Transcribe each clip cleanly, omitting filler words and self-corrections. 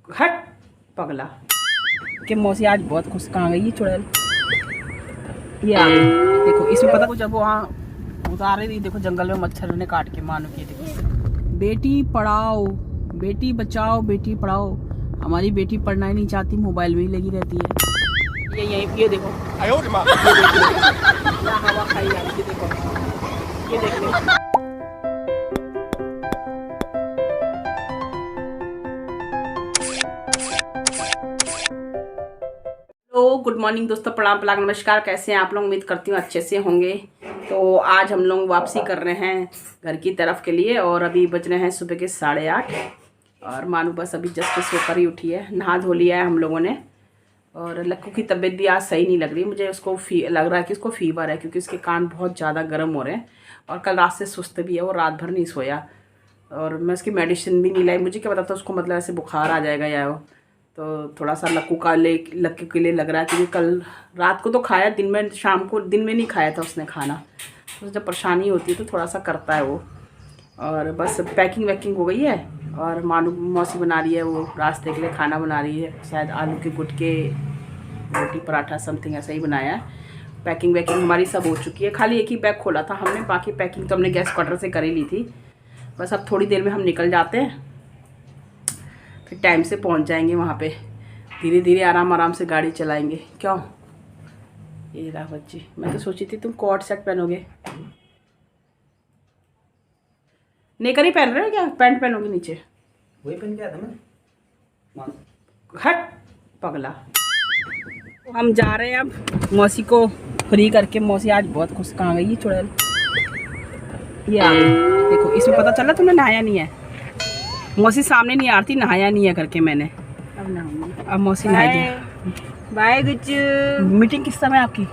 हट पगला कि मौसी आज बहुत खुश। कहाँ गई ये चुड़ैल? ये आ गई। देखो इसमें पता कुछ, जब वहाँ उतार रही थी देखो जंगल में मच्छर ने काट के मानो कि देखो। बेटी पढ़ाओ बेटी बचाओ बेटी पढ़ाओ। हमारी बेटी पढ़ना ही नहीं चाहती, मोबाइल में ही लगी रहती है। ये देखो हवा खाई जा रही है, देखो ये देखो। गुड मॉर्निंग दोस्तों, प्रणाम प्रणाम नमस्कार। कैसे हैं आप लोग? उम्मीद करती हूँ अच्छे से होंगे। तो आज हम लोग वापसी कर रहे हैं घर की तरफ के लिए और अभी बज रहे हैं सुबह के 8:30 और मानू बस अभी जस्ट सोकर ही उठी है। नहा धो लिया है हम लोगों ने। और लक्कू की तबीयत भी आज सही नहीं लग रही मुझे। उसको लग रहा है कि उसको फीवर है, क्योंकि उसके कान बहुत ज़्यादा गर्म हो रहे हैं और कल रात से सुस्त भी है। वो रात भर नहीं सोया और मैं उसकी मेडिसिन भी नहीं लाई। मुझे क्या पता था उसको मतलब ऐसे बुखार आ जाएगा या वो। तो थोड़ा सा लक्कू के लिए लग रहा है, क्योंकि कल रात को तो खाया, दिन में शाम को दिन में नहीं खाया था उसने खाना। तो जब परेशानी होती है तो थोड़ा सा करता है वो। और बस पैकिंग वैकिंग हो गई है और मानू मौसी बना रही है, वो रास्ते के लिए खाना बना रही है। शायद आलू के गुटके रोटी पराठा समथिंग ऐसा ही बनाया है। पैकिंग वैकिंग हमारी सब हो चुकी है। खाली एक ही बैग खोला था हमने, बाकी पैकिंग तो हमने गैस क्वार्टर से कर ही ली थी। बस अब थोड़ी देर में हम निकल जाते हैं, फिर टाइम से पहुंच जाएंगे वहाँ पे। धीरे धीरे आराम आराम से गाड़ी चलाएंगे। क्यों ये रहा बच्ची। मैं तो सोची थी तुम कोट सेट पहनोगे, नेकर ही पहन रहे हो क्या? पैंट पहनोगे नीचे? वही पहन के आया था मैं। हट पगला। हम जा रहे हैं अब मौसी को फ्री करके। मौसी आज बहुत खुश। कहाँ गई ये चुड़ैल? ये आ गई। देखो इसमें पता चला तुमने नहाया नहीं है। मौसी सामने नहीं आती, नहाया नहीं है करके मैंने। अब नहाऊंगी। अब मौसी नहाएगी। बाय गुच्चू। मीटिंग किस समय आपकी?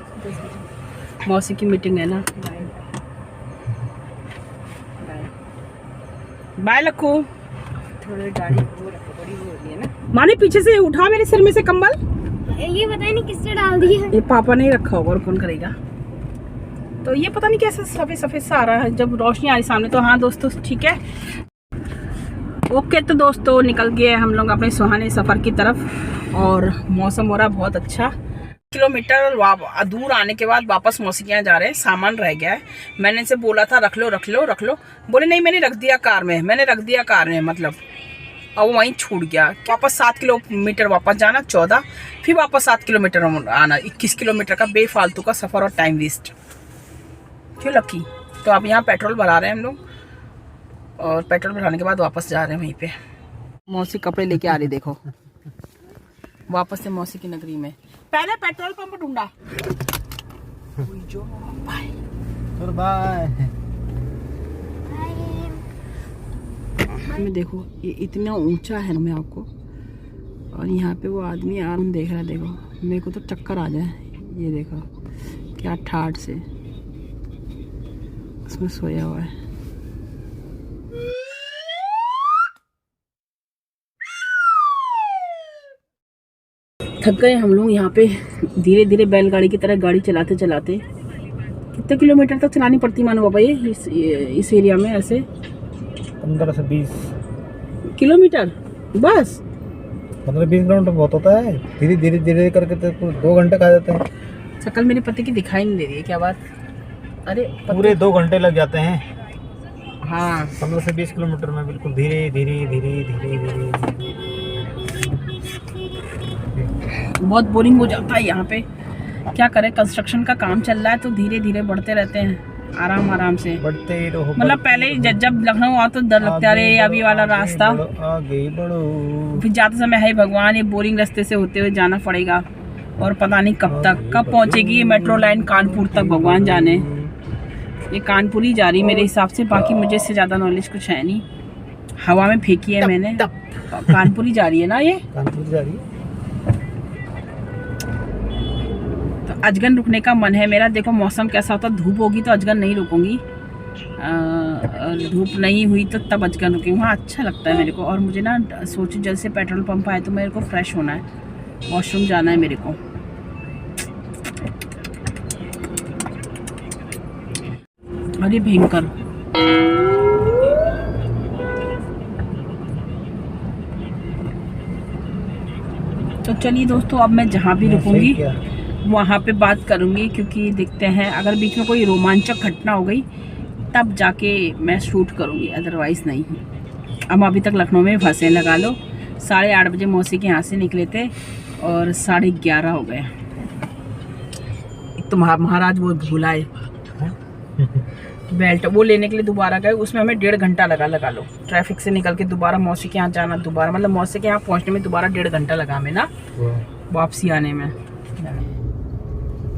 मौसी की मीटिंग है ना। बाय लक्कू। थोड़ी गाड़ी बड़ी हो रही है ना। माने पीछे से उठा मेरे सिर में से कंबल। ये पता नहीं किसने डाल दी है। ये पापा ने रखा होगा और कौन करेगा। तो ये पता नहीं कैसे सफेद सफेद सा आ रहा है जब रोशनी आ रही सामने। तो हाँ दोस्तों ठीक है, ओके। तो दोस्तों निकल गए हम लोग अपने सुहाने सफ़र की तरफ और मौसम हो रहा बहुत अच्छा। किलोमीटर दूर आने के बाद वापस मौसी के यहाँ जा रहे हैं। सामान रह गया है, मैंने इनसे बोला था रख लो रख लो रख लो। बोले नहीं मैंने रख दिया कार में, मैंने रख दिया कार में मतलब। और वहीं छूट गया। वापस 7 किलोमीटर वापस जाना, 14 फिर वापस 7 किलोमीटर आना, 21 किलोमीटर का बेफालतू का सफ़र और टाइम वेस्ट। क्यों लक्की? तो अब यहाँ पेट्रोल भरा रहे हैं हम लोग और पेट्रोल भराने के बाद वापस जा रहे हैं वहीं पे। मौसी कपड़े लेके आ रही देखो वापस से मौसी की नगरी में। पहले पेट्रोल पंप ढूंढा। बाय। हमें देखो ये इतना ऊंचा है मैं आपको, और यहाँ पे वो आदमी आराम देख रहा है। देखो मेरे को तो चक्कर आ जाए। ये देखो क्या ठाठ से उसमें सोया हुआ है। थक गए हम लोग यहाँ पे। धीरे धीरे बैलगाड़ी की तरह गाड़ी चलाते चलाते। कितने किलोमीटर तक चलानी पड़ती मानो बाबा ये इस एरिया में? ऐसे 15 से 20 किलोमीटर बस। 15-20 किलोमीटर बहुत होता है। धीरे धीरे धीरे करके तो 2 घंटे खा जाते हैं। शक्ल मेरे पति की दिखाई नहीं दे रही है, क्या बात? अरे पूरे 2 घंटे लग जाते हैं। हाँ 15 से 20 किलोमीटर में बिल्कुल धीरे धीरे धीरे धीरे धीरे। बहुत बोरिंग हो जाता है यहाँ पे। क्या करें, कंस्ट्रक्शन का काम चल रहा है तो धीरे धीरे बढ़ते रहते हैं आराम आराम से। बढ़ते ही रहो। मतलब पहले जब लखनऊ आओ तो डर लगता है अभी वाला रास्ता। आगे बढ़ो। फिर जाते समय है भगवान ये बोरिंग रास्ते से होते हुए जाना पड़ेगा और पता नहीं कब पहुँचेगी ये मेट्रो लाइन कानपुर तक, भगवान जाने। ये कानपुर ही जा रही मेरे हिसाब से, बाकी मुझे इससे ज़्यादा नॉलेज कुछ है नहीं। हवा में फेंकी है मैंने। कानपुर ही जा रही है ना ये? कानपुर जा रही है। तो अजगन रुकने का मन है मेरा। देखो मौसम कैसा होता, धूप होगी तो अजगन नहीं रुकूंगी, धूप नहीं हुई तो तब अजगन रुकेंगे। वहाँ अच्छा लगता है मेरे को। और मुझे ना सोचो जल्द से पेट्रोल पंप आए तो मेरे को फ्रेश होना है, वॉशरूम जाना है मेरे को। अरे भयंकर तो चलिए दोस्तों, अब मैं जहाँ भी रुकूंगी वहाँ पे बात करूँगी, क्योंकि देखते हैं अगर बीच में कोई रोमांचक घटना हो गई तब जाके मैं शूट करूँगी, अदरवाइज़ नहीं। हम अभी तक लखनऊ में फंसे, लगा लो 8:30 बजे मौसी के यहाँ से निकले थे और 11:30 हो गए। एक तो महाराज वो भुलाए बेल्ट वो लेने के लिए दोबारा गए, उसमें हमें 1.5 घंटा लगा लो। ट्रैफिक से निकल के दोबारा मौसी के यहाँ जाना, दोबारा मतलब मौसी के यहाँ पहुँचने में दोबारा 1.5 घंटा लगा हमें ना, वापसी आने में।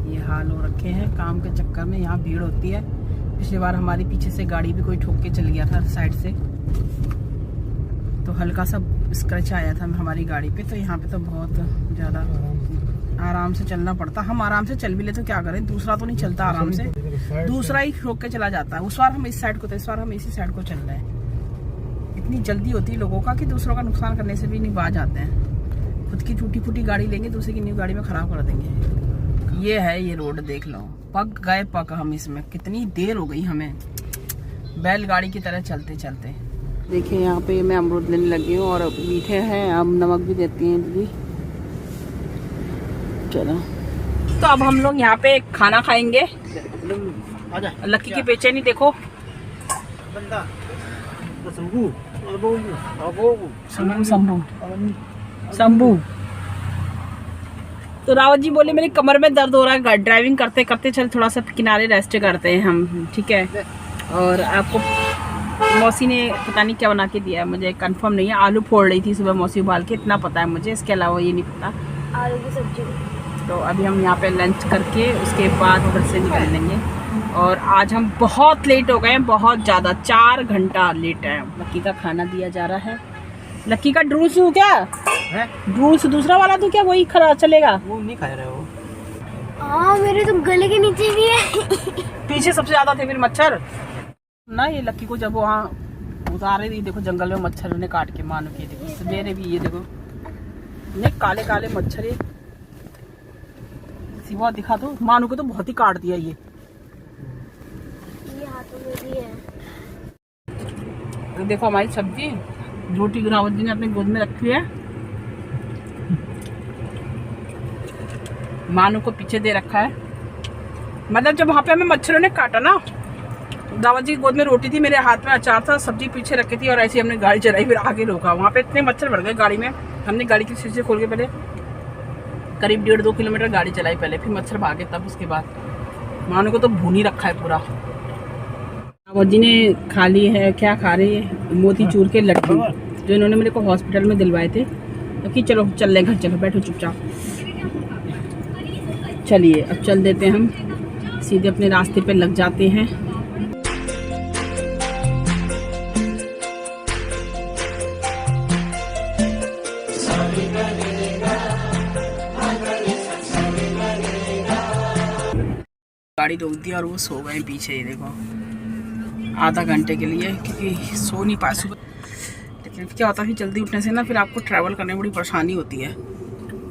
ये हाल हो रखे हैं काम के चक्कर में, यहाँ भीड़ होती है। पिछली बार हमारी पीछे से गाड़ी भी कोई ठोक के चल गया था साइड से, तो हल्का सा स्क्रैच आया था हमारी गाड़ी पे। तो यहाँ पे तो बहुत ज़्यादा आराम से चलना पड़ता। हम आराम से चल भी ले तो क्या करें, दूसरा तो नहीं चलता आराम से, दूसरा ही ठोक के चला जाता है। उस बार हम इस साइड को थे, इस बार हम इसी साइड को चल रहे हैं। इतनी जल्दी होती है लोगों का कि दूसरों का नुकसान करने से भी नहीं बाज आते हैं। खुद की टूटी फूटी गाड़ी लेंगे, दूसरे की न्यू गाड़ी में ख़राब कर देंगे। ये है ये रोड, देख लो, पक गए पक हम इसमें। कितनी देर हो गई हमें बैलगाड़ी की तरह चलते चलते। देखिए यहाँ पे मैं अमरूद लेने लगी हूँ और मीठे हैं, अब नमक भी देती हैं दीदी। चलो तो अब हम लोग यहाँ पे खाना खाएंगे। लक्की की बेचैनी देखो। शंभू तो रावत जी बोले मेरी कमर में दर्द हो रहा है, ड्राइविंग करते करते चल थोड़ा सा किनारे रेस्ट करते हैं हम, ठीक है। और आपको मौसी ने पता नहीं क्या बना के दिया है, मुझे कंफर्म नहीं है। आलू फोड़ रही थी सुबह मौसी उबाल के, इतना पता है मुझे, इसके अलावा ये नहीं पता। आलू की सब्जी। तो अभी हम यहाँ पे लंच करके उसके बाद उधर से निकल लेंगे। और आज हम बहुत लेट हो गए हैं, बहुत ज़्यादा, 4 घंटा लेट है। लक्की का खाना दिया जा रहा है। लक्की का ड्रूस हो क्या है? ड्रूस दूसरा वाला तो क्या वही खरा चलेगा? वो नहीं खा रहे हो। हाँ मेरे तो गले के नीचे भी है। पीछे सबसे ज़्यादा थे फिर मच्छर ना। ये लक्की को जब वहाँ उतारे थी, देखो जंगल में मच्छर ने काट के मानो के, देखो सवेरे भी ये देखो नहीं काले काले मच्छर। ये सिवा दिखा दो, मानो को तो बहुत ही काट दिया ये हाथों में भी है। तो देखो हमारी सब्जी रोटी रावत जी ने अपने गोद में रखी है, मानो को पीछे दे रखा है। मतलब जब वहाँ पे हमें मच्छरों ने काटा ना, दावत जी की गोद में रोटी थी, मेरे हाथ में अचार था, सब्जी पीछे रखी थी और ऐसे हमने गाड़ी चलाई, फिर आगे रोका। वहाँ पे इतने मच्छर भर गए गाड़ी में, हमने गाड़ी की शीशे खोल के पहले करीब 1.5-2 किलोमीटर गाड़ी चलाई पहले, फिर मच्छर भागे तब उसके बाद। मानो को तो भून ही रखा है पूरा। दावत जी ने खा ली है, क्या खा रही है, मोतीचूर के लड्डू जो इन्होंने मेरे को हॉस्पिटल में दिलवाए थे। तो कि चलो चल रहे घर, चलो बैठो चुपचाप। चलिए अब चल देते हैं, हम सीधे अपने रास्ते पे लग जाते हैं। गाड़ी रोक दी और वो सो गए पीछे, ये देखो आधा घंटे के लिए, क्योंकि सो नहीं पाए सुबह। लेकिन क्या होता है जल्दी उठने से ना फिर आपको ट्रैवल करने में बड़ी परेशानी होती है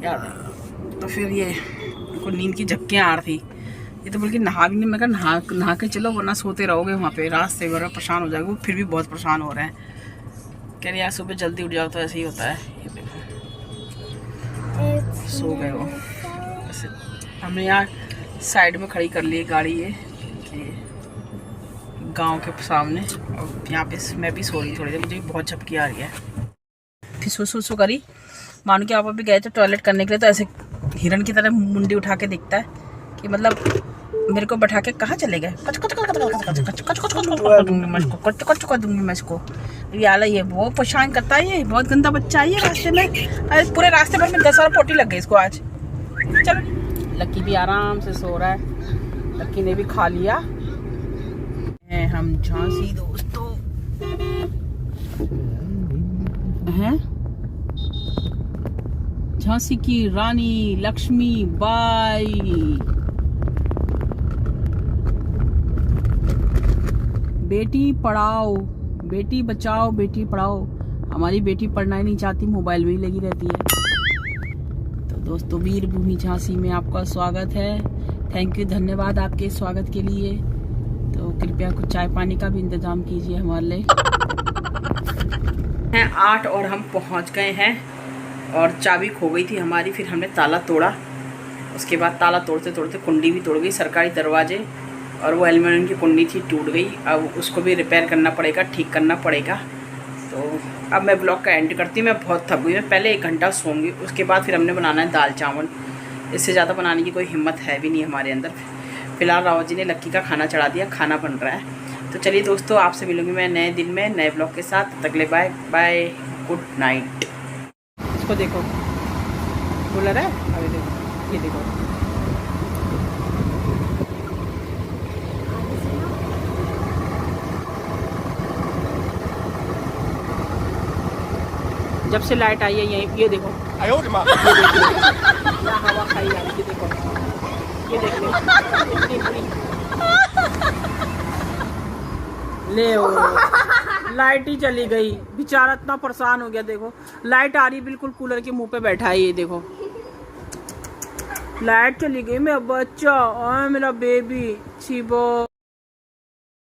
यार। तो फिर ये को नींद की झपकियाँ आ रही थी, ये तो बल्कि नहा भी नहीं, मैं कहा नहा के चलो वरना सोते रहोगे वहाँ पे, रास्ते वगैरह परेशान हो जाएगा। वो फिर भी बहुत परेशान हो रहे हैं, कह रहे यार सुबह जल्दी उठ जाओ तो ऐसे ही होता है। ये देखो सो गए वो। वैसे हमने यहाँ साइड में खड़ी कर ली गाड़ी, ये गांव के सामने, और यहाँ पे मैं भी सो रही थोड़ी देर, मुझे बहुत झपकी आ रही है। फिर सो करी, मानो कि आप अभी गए थे टॉयलेट करने के लिए, तो ऐसे हिरन की तरह मुंडी उठा के दिखता है कि मतलब मेरे को बैठा के कहाँ चले गए, दूंगी मैं इसको। याला ये बहुत परेशान करता है, ये बहुत गंदा बच्चा है ये। रास्ते में पूरे रास्ते भर में 10 साल पोटी लग गई इसको आज। चलो लक्की भी आराम से सो रहा है, लक्की ने भी खा लिया। हम झांसी दोस्तों हैं, झांसी की रानी लक्ष्मी बाई। बेटी पढ़ाओ बेटी बचाओ बेटी पढ़ाओ। हमारी बेटी पढ़ना ही नहीं चाहती, मोबाइल में ही लगी रहती है। तो दोस्तों वीर भूमि झांसी में आपका स्वागत है। थैंक यू, धन्यवाद आपके स्वागत के लिए। तो कृपया कुछ चाय पानी का भी इंतजाम कीजिए हमारे लिए। 8 और हम पहुंच गए हैं और चाबी खो गई थी हमारी, फिर हमने ताला तोड़ा। उसके बाद ताला तोड़ते तोड़ते कुंडी भी तोड़ गई, सरकारी दरवाजे, और वो एल्युमिनियम की कुंडी थी टूट गई। अब उसको भी रिपेयर करना पड़ेगा, ठीक करना पड़ेगा। तो अब मैं ब्लॉग का एंड करती हूँ। मैं बहुत थक गई, मैं पहले 1 घंटा सोऊंगी, उसके बाद फिर हमने बनाना है दाल चावल। इससे ज़्यादा बनाने की कोई हिम्मत है भी नहीं हमारे अंदर। फ़िलहाल रावत जी ने लक्की का खाना चढ़ा दिया, खाना बन रहा है। तो चलिए दोस्तों, आपसे मिलूँगी मैं नए दिन में नए ब्लॉग के साथ। तब तक ले बाय बाय, गुड नाइट। इसको देखो, कूलर है, अभी देखो, ये देखो। जब से लाइट आई है यहीं, ये देखो, क्या हवा खाई जा रही है, देखो, ये देख लो, इतनी बुरी। ले ओ, लाइट ही चली गई, बेचारा इतना परेशान हो गया। देखो लाइट आ रही, बिल्कुल कूलर के मुंह पे बैठा है, ये देखो लाइट चली गई। मेरा बच्चा, मेरा बेबी, छिबो।